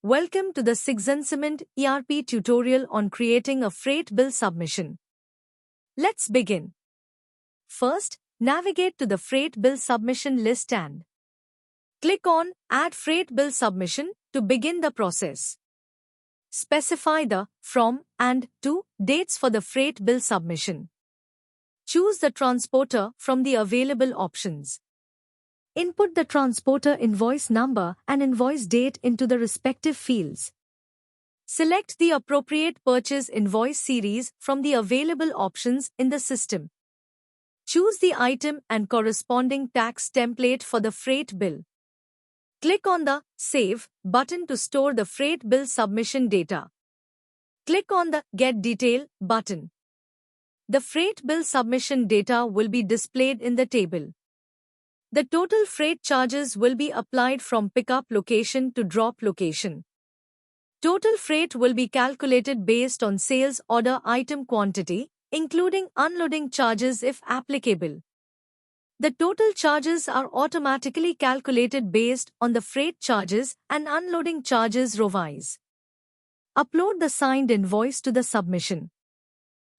Welcome to the SigzenCEMENT ERP tutorial on creating a freight bill submission. Let's begin. First, navigate to the freight bill submission list and click on Add Freight Bill Submission to begin the process. Specify the from and to dates for the freight bill submission. Choose the transporter from the available options. Input the transporter invoice number and invoice date into the respective fields. Select the appropriate purchase invoice series from the available options in the system. Choose the item and corresponding tax template for the freight bill. Click on the Save button to store the freight bill submission data. Click on the Get Detail button. The freight bill submission data will be displayed in the table. The total freight charges will be applied from pickup location to drop location. Total freight will be calculated based on sales order item quantity, including unloading charges if applicable. The total charges are automatically calculated based on the freight charges and unloading charges row-wise. Upload the signed invoice to the submission.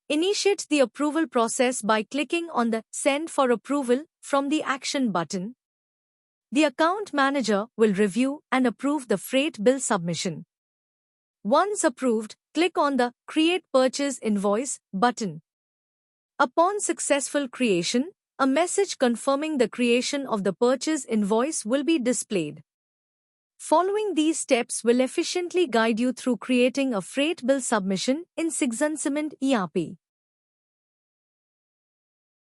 Initiate the approval process by clicking on the Send for Approval from the Action button. The account manager will review and approve the freight bill submission. Once approved, click on the Create Purchase Invoice button. Upon successful creation, a message confirming the creation of the purchase invoice will be displayed. Following these steps will efficiently guide you through creating a freight bill submission in SigzenCEMENT ERP.